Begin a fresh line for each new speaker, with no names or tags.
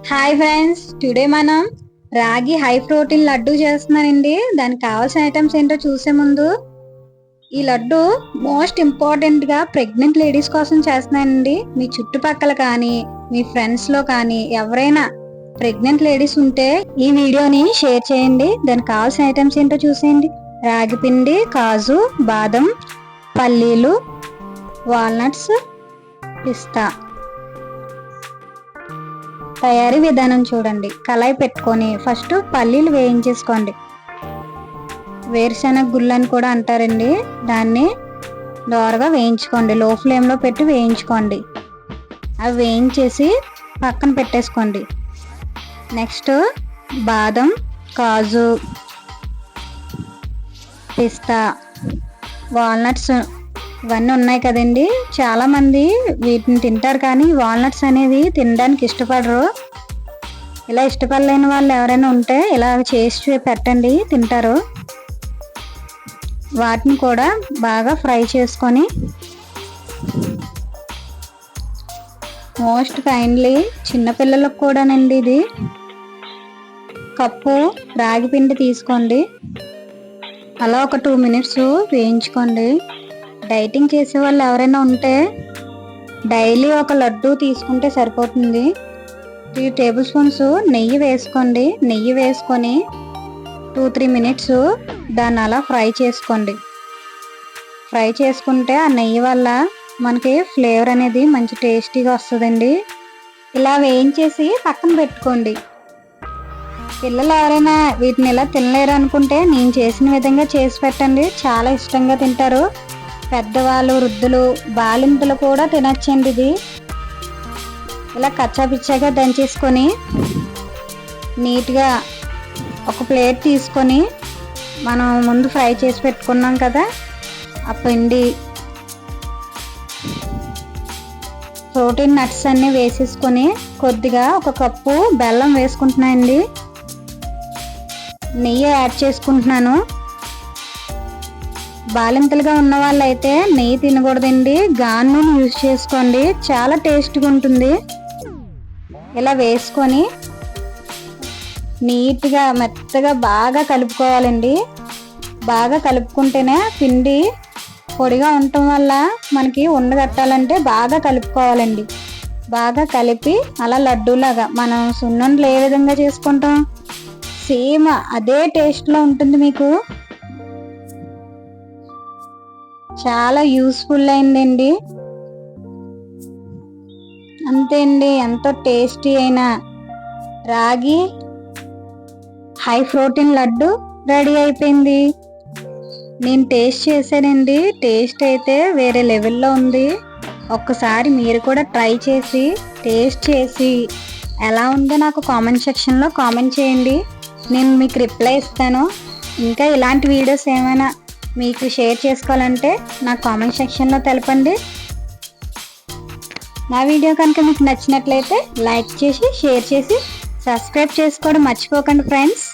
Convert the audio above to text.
Hi friends, today మనం రాగి high protein laddu చేస్తున్నానండి. దానికి కావాల్సిన ఐటమ్స్ ఏంటో చూసే ముందు ఈ లడ్డు మోస్ట్ ఇంపార్టెంట్ గా ప్రెగ్నెంట్ లేడీస్ కోసం చేస్తున్నానండి. మీ చుట్టుపక్కల కానీ మీ ఫ్రెండ్స్ లో కానీ ఎవరైనా ప్రెగ్నెంట్ లేడీస్ ఉంటే ఈ వీడియోని షేర్ చేయండి. దానికి కావాల్సిన ఐటమ్స్ ఏంటో చూసేయండి. రాగి పిండి, కాజు, బాదం, పల్లీలు, వాల్నట్స్, పిస్తా. తయారీ విధానం చూడండి. కళాయి పెట్టుకొని ఫస్ట్ పల్లీలు వేయించేసుకోండి. వేరుశనగ గుళ్ళు అని కూడా అంటారండి. దాన్ని దోరగా వేయించుకోండి. లో ఫ్లేమ్లో పెట్టి వేయించుకోండి. అవి వేయించేసి పక్కన పెట్టేసుకోండి. నెక్స్ట్ బాదం, కాజు, పిస్తా, వాల్నట్స్ ఇవన్నీ ఉన్నాయి కదండి. చాలా మంది వీటిని తింటారు కానీ వాల్నట్స్ అనేది తినడానికి ఇష్టపడరు. ఇలా ఇష్టపడలేని వాళ్ళు ఎవరైనా ఉంటే ఇలా చేసి పెట్టండి, తింటారు. వాటిని కూడా బాగా ఫ్రై చేసుకొని మోస్ట్ కైండ్లీ చిన్నపిల్లలకు కూడానండి ఇది కప్పు రాగి పిండి తీసుకోండి. అలా ఒక 2 minutes వేయించుకోండి. డైటింగ్ చేసే వాళ్ళు ఎవరైనా ఉంటే డైలీ ఒక లడ్డు తీసుకుంటే సరిపోతుంది. 3 tablespoons నెయ్యి వేసుకోండి. నెయ్యి వేసుకొని 2-3 minutes దాన్ని అలా ఫ్రై చేసుకోండి. ఫ్రై చేసుకుంటే ఆ నెయ్యి వల్ల మనకి ఫ్లేవర్ అనేది మంచి టేస్టీగా వస్తుందండి. ఇలా వేయించేసి పక్కన పెట్టుకోండి. పిల్లలు ఎవరైనా వీటిని ఇలా తినలేరు అనుకుంటే నేను చేసిన విధంగా చేసి పెట్టండి, చాలా ఇష్టంగా తింటారు. పెద్దవాళ్ళు, వృద్ధులు, బాలింతలు కూడా తినచ్చండి. ఇది ఇలా కచ్చాపిచ్చాగా దంచేసుకొని నీట్గా ఒక ప్లేట్ తీసుకొని మనం ముందు ఫ్రై చేసి పెట్టుకున్నాం కదా ఆ పిండి, ప్రోటీన్ నట్స్ అన్నీ వేసేసుకొని కొద్దిగా ఒక కప్పు బెల్లం వేసుకుంటున్నానండి. నెయ్యి యాడ్ చేసుకుంటున్నాను. బాలింతలుగా ఉన్న వాళ్ళు అయితే నెయ్యి తినకూడదండి, గాను నూనె యూజ్ చేసుకోండి, చాలా టేస్ట్గా ఉంటుంది. ఇలా వేసుకొని నీట్గా మెత్తగా బాగా కలుపుకోవాలండి. బాగా కలుపుకుంటేనే పిండి పొడిగా ఉండటం వల్ల మనకి ఉండగట్టాలంటే బాగా కలుపుకోవాలండి. బాగా కలిపి అలా లడ్డూలాగా మనం సున్నుండలు ఏ విధంగా చేసుకుంటాం సేమ్ అదే టేస్ట్లో ఉంటుంది. మీకు చాలా యూస్ఫుల్ అయిందండి. అంతే అండి, ఎంతో టేస్టీ అయిన రాగి హై ప్రోటీన్ లడ్డు రెడీ అయిపోయింది. నేను టేస్ట్ చేశానండి. టేస్ట్ అయితే వేరే లెవెల్లో ఉంది. ఒక్కసారి మీరు కూడా ట్రై చేసి టేస్ట్ చేసి ఎలా ఉందో నాకు కామెంట్ సెక్షన్లో కామెంట్ చేయండి. నేను మీకు రిప్లై ఇస్తాను. ఇంకా ఇలాంటి వీడియోస్ ఏమైనా మీకు షేర్ చేసుకోవాలంటే నా కామెంట్ సెక్షన్లో తెలపండి. నా వీడియో కనుక మీకు నచ్చినట్లయితే లైక్ చేసి షేర్ చేసి సబ్స్క్రైబ్ చేసుకోవడం మర్చిపోకండి ఫ్రెండ్స్.